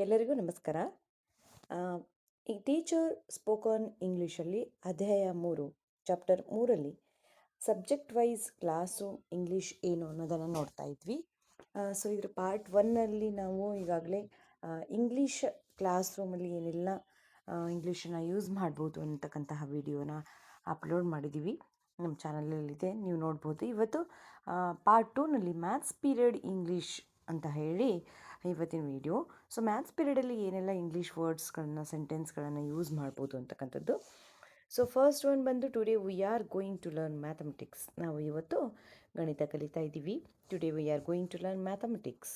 ಎಲ್ಲರಿಗೂ ನಮಸ್ಕಾರ. ಈ ಟೀಚರ್ ಸ್ಪೋಕನ್ ಇಂಗ್ಲೀಷಲ್ಲಿ ಅಧ್ಯಾಯ 3 ಚಾಪ್ಟರ್ 3ರಲ್ಲಿ ಸಬ್ಜೆಕ್ಟ್ ವೈಸ್ ಕ್ಲಾಸು ಇಂಗ್ಲೀಷ್ ಏನು ಅನ್ನೋದನ್ನು ನೋಡ್ತಾ ಇದ್ವಿ. ಸೊ ಇದರ ಪಾರ್ಟ್ 1ನಲ್ಲಿ ನಾವು ಈಗಾಗಲೇ ಇಂಗ್ಲೀಷ್ ಕ್ಲಾಸ್ ರೂಮಲ್ಲಿ ಏನೆಲ್ಲ ಇಂಗ್ಲೀಷನ್ನು ಯೂಸ್ ಮಾಡ್ಬೋದು ಅಂತಕ್ಕಂತಹ ವಿಡಿಯೋನ ಅಪ್ಲೋಡ್ ಮಾಡಿದ್ದೀವಿ. ನಮ್ಮ ಚಾನಲಲ್ಲಿದೆ, ನೀವು ನೋಡ್ಬೋದು. ಇವತ್ತು ಪಾರ್ಟ್ 2ನಲ್ಲಿ ಮ್ಯಾಥ್ಸ್ ಪೀರಿಯಡ್ ಇಂಗ್ಲೀಷ್ ಅಂತ ಹೇಳಿ ಇವತ್ತಿನ ವಿಡಿಯೋ. ಸೊ ಮ್ಯಾಥ್ಸ್ ಪೀರಿಯಡಲ್ಲಿ ಏನೆಲ್ಲ ಇಂಗ್ಲೀಷ್ ವರ್ಡ್ಸ್ಗಳನ್ನು ಸೆಂಟೆನ್ಸ್ಗಳನ್ನು ಯೂಸ್ ಮಾಡ್ಬೋದು ಅಂತಕ್ಕಂಥದ್ದು. ಸೊ ಫಸ್ಟ್ ಒನ್ ಬಂದು today we are going to learn mathematics. ನಾವು ಇವತ್ತು ಗಣಿತ ಕಲಿತಾ ಇದ್ದೀವಿ. Today we are going to learn mathematics.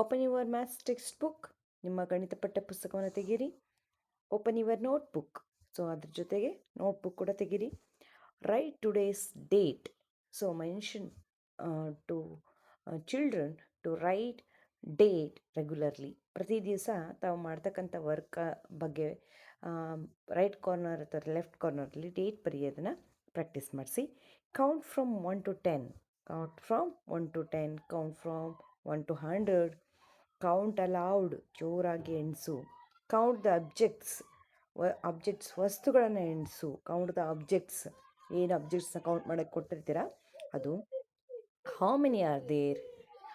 Open your maths text book. ನಿಮ್ಮ ಗಣಿತ ಪಠ್ಯ ಪುಸ್ತಕವನ್ನು ತೆಗೀರಿ. Open your notebook. ಸೊ ಅದ್ರ ಜೊತೆಗೆ ನೋಟ್ಬುಕ್ ಕೂಡ ತೆಗೀರಿ. Write today's date. So mention to children to write date regularly. ಪ್ರತಿ ದಿವಸ ತಾವು ಮಾಡ್ತಕ್ಕಂಥ ವರ್ಕ್ ಬಗ್ಗೆ ರೈಟ್ ಕಾರ್ನರ್ ಅಥವಾ ಲೆಫ್ಟ್ ಕಾರ್ನರಲ್ಲಿ ಡೇಟ್ ಬರೆಯೋದನ್ನು ಪ್ರಾಕ್ಟೀಸ್ ಮಾಡಿಸಿ. Count from 1 to 10. Count from 1 to 10. Count from 1 to 100. Count aloud. ಜೋರಾಗಿ ಎಣಿಸು. ಕೌಂಟ್ ದ ಅಬ್ಜೆಕ್ಟ್ಸ್ ವಸ್ತುಗಳನ್ನು ಎಣಿಸು. Count the objects. ಏನು ಅಬ್ಜೆಕ್ಟ್ಸ್ನ ಕೌಂಟ್ ಮಾಡೋಕ್ಕೆ ಕೊಟ್ಟಿರ್ತೀರ ಅದು. How many are there.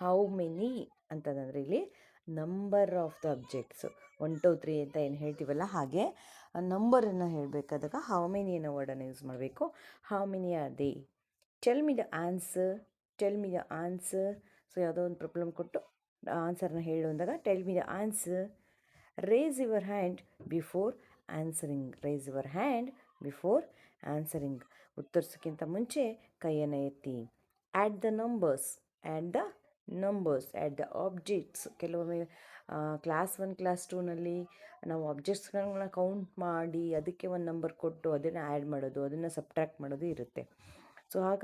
How many ಅಂತಂದರೆ ಇಲ್ಲಿ ನಂಬರ್ ಆಫ್ ದ ಅಬ್ಜೆಕ್ಟ್ಸ್. 1 2 3 ಅಂತ ಏನು ಹೇಳ್ತೀವಲ್ಲ, ಹಾಗೆ ನಂಬರನ್ನು ಹೇಳಬೇಕಾದಾಗ ಹೌ ಮೆನಿ ಅನ್ನೋ ವರ್ಡನ್ನು ಯೂಸ್ ಮಾಡಬೇಕು. How many are they. Tell me the answer. Tell me the answer. So ಯಾವುದೋ ಒಂದು ಪ್ರಾಬ್ಲಮ್ ಕೊಟ್ಟು ಆನ್ಸರ್ನ ಹೇಳು ಅಂದಾಗ tell me the answer. Raise your hand before answering. Raise your hand before answering. ಉತ್ತರಿಸೋಕ್ಕಿಂತ ಮುಂಚೆ ಕೈಯನ್ನು ಎತ್ತಿ. Add the numbers. Add the numbers. Add the objects. ಕೆಲವೊಮ್ಮೆ ಕ್ಲಾಸ್ 1 ಕ್ಲಾಸ್ 2ನಲ್ಲಿ ನಾವು ಆಬ್ಜೆಕ್ಟ್ಸ್ಗಳನ್ನ ಕೌಂಟ್ ಮಾಡಿ ಅದಕ್ಕೆ ಒಂದು ನಂಬರ್ ಕೊಟ್ಟು ಅದನ್ನು ಆ್ಯಡ್ ಮಾಡೋದು, ಅದನ್ನು ಸಬ್ಟ್ರ್ಯಾಕ್ಟ್ ಮಾಡೋದು ಇರುತ್ತೆ. ಸೊ ಆಗ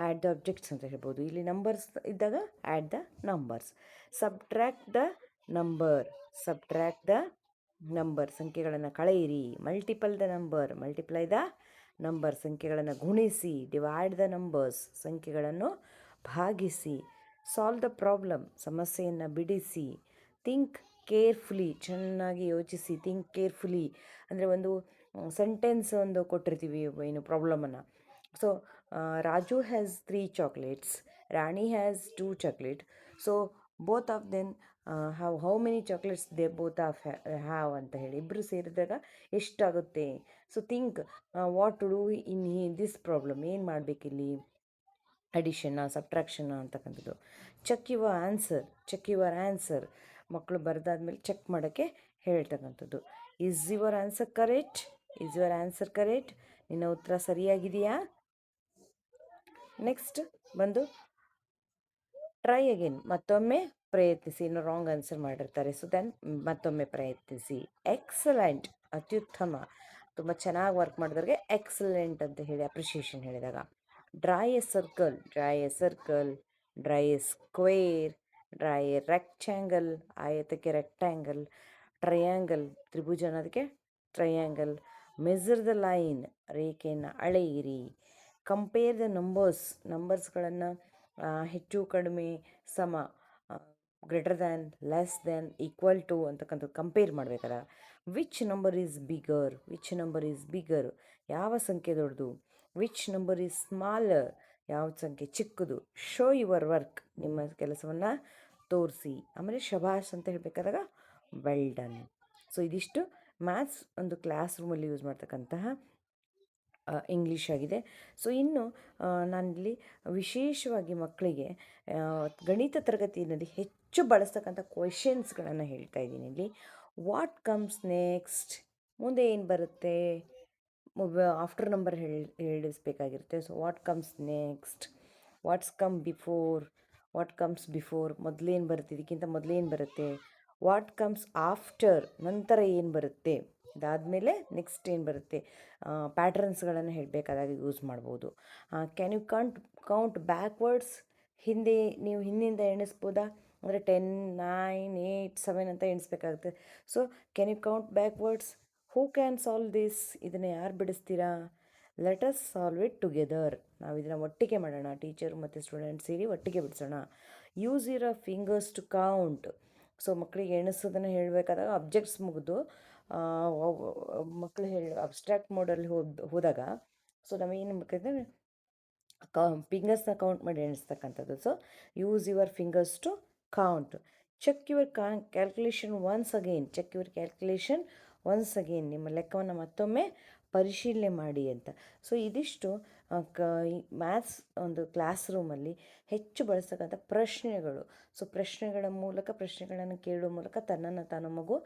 ಆ್ಯಡ್ ದ ಆಬ್ಜೆಕ್ಟ್ಸ್ ಅಂತ ಹೇಳ್ಬೋದು. ಇಲ್ಲಿ ನಂಬರ್ಸ್ ಇದ್ದಾಗ add the numbers. Subtract the number. Subtract the number. ಸಂಖ್ಯೆಗಳನ್ನು ಕಳೆಯಿರಿ. Multiple the number. Multiply the number. ಸಂಖ್ಯೆಗಳನ್ನು ಗುಣಿಸಿ. Divide the numbers. ಸಂಖ್ಯೆಗಳನ್ನು ಭಾಗಿಸಿ. Solve the problem. ಸಮಸ್ಯೆಯನ್ನು ಬಿಡಿಸಿ. Think carefully. ಚೆನ್ನಾಗಿ ಯೋಚಿಸಿ. ಥಿಂಕ್ ಕೇರ್ಫುಲಿ ಅಂದರೆ ಒಂದು ಸೆಂಟೆನ್ಸ್ ಒಂದು ಕೊಟ್ಟಿರ್ತೀವಿ ಏನು ಪ್ರಾಬ್ಲಮನ್ನು. So Raju has 3 chocolates. Rani has 2 chocolate. So both of then how many chocolates they both of have ಅಂತ ಹೇಳಿ ಇಬ್ಬರು ಸೇರಿದಾಗ ಎಷ್ಟಾಗುತ್ತೆ. So think what to do in this problem. ಏನು ಮಾಡಬೇಕಿಲ್ಲಿ, ಅಡಿಷನ್ನ ಸಬ್ಟ್ರಾಕ್ಷನ್ನ ಅಂತಕ್ಕಂಥದ್ದು. Check your answer. Check your answer. ಮಕ್ಕಳು ಬರೆದಾದ್ಮೇಲೆ ಚೆಕ್ ಮಾಡೋಕ್ಕೆ ಹೇಳ್ತಕ್ಕಂಥದ್ದು. Is your answer correct. Is your answer correct. ನಿನ್ನ ಉತ್ತರ ಸರಿಯಾಗಿದೆಯಾ. ನೆಕ್ಸ್ಟ್ ಬಂದು ಟ್ರೈ ಅಗೇನ್. ಮತ್ತೊಮ್ಮೆ ಪ್ರಯತ್ನಿಸಿ. ಇನ್ನು ರಾಂಗ್ ಆನ್ಸರ್ ಮಾಡಿರ್ತಾರೆ. ಸೊ ದೆನ್ ಮತ್ತೊಮ್ಮೆ ಪ್ರಯತ್ನಿಸಿ. ಎಕ್ಸಲೆಂಟ್. ಅತ್ಯುತ್ತಮ. ತುಂಬ ಚೆನ್ನಾಗಿ ವರ್ಕ್ ಮಾಡಿದವ್ರಿಗೆ ಎಕ್ಸಲೆಂಟ್ ಅಂತ ಹೇಳಿ ಅಪ್ರಿಷಿಯೇಷನ್ ಹೇಳಿದಾಗ. Draw a circle. Draw a circle. Draw a square. Draw a rectangle. ಆಯತಕ್ಕೆ ರೆಕ್ಟ್ಯಾಂಗಲ್. ಟ್ರಯಾಂಗಲ್. ತ್ರಿಭುಜ ಅನ್ನೋದಕ್ಕೆ ಟ್ರಯಾಂಗಲ್. Measure the line. ರೇಖೆಯನ್ನು ಅಳೆಯಿರಿ. Compare the numbers. ನಂಬರ್ಸ್ಗಳನ್ನು ಹೆಚ್ಚು ಕಡಿಮೆ ಸಮ, greater than, less than, equal to ಅಂತಕ್ಕಂಥದ್ದು ಕಂಪೇರ್ ಮಾಡಬೇಕಲ್ಲ. Which number is bigger. Which number is bigger. ಯಾವ ಸಂಖ್ಯೆ ದೊಡ್ಡದು. Which number is smaller. ಯಾವ ಸಂಖ್ಯೆ ಚಿಕ್ಕದು. Show your work. ನಿಮ್ಮ ಕೆಲಸವನ್ನು ತೋರಿಸಿ. ಆಮೇಲೆ ಶಬಾಷ್ ಅಂತ ಹೇಳಬೇಕಾದಾಗ ವೆಲ್ ಡನ್. ಸೊ ಇದಿಷ್ಟು ಮ್ಯಾಥ್ಸ್ ಒಂದು ಕ್ಲಾಸ್ ರೂಮಲ್ಲಿ ಯೂಸ್ ಮಾಡ್ತಕ್ಕಂತಹ ಇಂಗ್ಲೀಷ್ ಆಗಿದೆ. ಸೊ ಇನ್ನು ನಾನಿಲ್ಲಿ ವಿಶೇಷವಾಗಿ ಮಕ್ಕಳಿಗೆ ಗಣಿತ ತರಗತಿಯಲ್ಲಿ ಹೆಚ್ಚು ಬಳಸ್ತಕ್ಕಂಥ ಕ್ವೆಶನ್ಸ್ಗಳನ್ನು ಹೇಳ್ತಾ ಇದ್ದೀನಿ. ಇಲ್ಲಿ ವಾಟ್ ಕಮ್ಸ್ ನೆಕ್ಸ್ಟ್. ಮುಂದೆ ಏನು ಬರುತ್ತೆ. ಆಫ್ಟರ್ ನಂಬರ್ ಹೇಳಿಸ್ಬೇಕಾಗಿರುತ್ತೆ. So what comes next. What's come before. What comes before. ಮೊದಲೇನು ಬರುತ್ತೆ, ಇದಕ್ಕಿಂತ ಮೊದಲೇನು ಬರುತ್ತೆ. What comes after. ನಂತರ ಏನು ಬರುತ್ತೆ. ಇದಾದಮೇಲೆ ನೆಕ್ಸ್ಟ್ ಏನು ಬರುತ್ತೆ. ಪ್ಯಾಟ್ರನ್ಸ್ಗಳನ್ನು ಹೇಳಬೇಕಾದಾಗ ಯೂಸ್ ಮಾಡ್ಬೋದು. Can you count backwards. ಹಿಂದೆ ನೀವು ಹಿಂದಿಂದ ಎಣಿಸ್ಬೋದಾ ಅಂದರೆ 10 9 8 7 ಅಂತ ಎಣಿಸ್ಬೇಕಾಗುತ್ತೆ. So can you count backwards. Who can solve this. ಇದನ್ನು ಯಾರು ಬಿಡಿಸ್ತೀರಾ. Let us solve it together. ನಾವು ಇದನ್ನು ಒಟ್ಟಿಗೆ ಮಾಡೋಣ. ಟೀಚರ್ ಮತ್ತು ಸ್ಟೂಡೆಂಟ್ ಸೇರಿ ಒಟ್ಟಿಗೆ ಬಿಡಿಸೋಣ. Use your fingers to count. So ಮಕ್ಕಳಿಗೆ ಎಣಿಸೋದನ್ನು ಹೇಳಬೇಕಾದಾಗ ಅಬ್ಜೆಕ್ಟ್ಸ್ ಮುಗಿದು ಮಕ್ಕಳು ಅಬ್ಸ್ಟ್ರಾಕ್ಟ್ ಮೋಡಲ್ಲಿ ಹೋದಾಗ ಸೊ ನಾವೇನು ಬೇಕಂದರೆ ಫಿಂಗರ್ಸ್ನ ಕೌಂಟ್ ಮಾಡಿ ಎಣಿಸ್ತಕ್ಕಂಥದ್ದು. So use your fingers to count. Check your calculation once again. Check your calculation once again. ನಿಮ್ಮ ಲೆಕ್ಕವನ್ನು ಮತ್ತೊಮ್ಮೆ ಪರಿಶೀಲನೆ ಮಾಡಿ ಅಂತ. ಸೊ ಇದಿಷ್ಟು ಮ್ಯಾಥ್ಸ್ ಒಂದು ಕ್ಲಾಸ್ ರೂಮಲ್ಲಿ ಹೆಚ್ಚು ಬಳಸ್ತಕ್ಕಂಥ ಪ್ರಶ್ನೆಗಳು. ಸೊ ಪ್ರಶ್ನೆಗಳನ್ನು ಕೇಳುವ ಮೂಲಕ ತನ್ನನ್ನು ತಾನು ಮಗು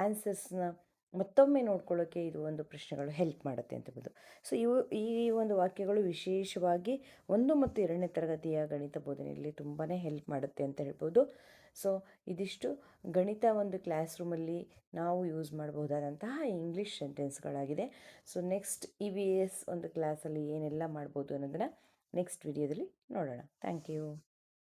ಆನ್ಸರ್ಸ್ನ ಮತ್ತೊಮ್ಮೆ ನೋಡ್ಕೊಳ್ಳೋಕ್ಕೆ ಇದು ಒಂದು ಪ್ರಶ್ನೆಗಳು ಹೆಲ್ಪ್ ಮಾಡುತ್ತೆ ಅಂತ ಹೇಳ್ಬೋದು. ಸೊ ಈ ಒಂದು ವಾಕ್ಯಗಳು ವಿಶೇಷವಾಗಿ 1 ಮತ್ತು 2ನೇ ತರಗತಿಯ ಗಣಿತ ಬೋಧನೆಯಲ್ಲಿ ತುಂಬಾ ಹೆಲ್ಪ್ ಮಾಡುತ್ತೆ ಅಂತ ಹೇಳ್ಬೋದು. ಸೊ ಇದಿಷ್ಟು ಗಣಿತ ಒಂದು ಕ್ಲಾಸ್ ರೂಮಲ್ಲಿ ನಾವು ಯೂಸ್ ಮಾಡಬಹುದಾದಂತಹ ಇಂಗ್ಲೀಷ್ ಸೆಂಟೆನ್ಸ್ಗಳಾಗಿದೆ. ಸೊ ನೆಕ್ಸ್ಟ್ EVS ಒಂದು ಕ್ಲಾಸಲ್ಲಿ ಏನೆಲ್ಲ ಮಾಡ್ಬೋದು ಅನ್ನೋದನ್ನು ನೆಕ್ಸ್ಟ್ ವಿಡಿಯೋದಲ್ಲಿ ನೋಡೋಣ. Thank you.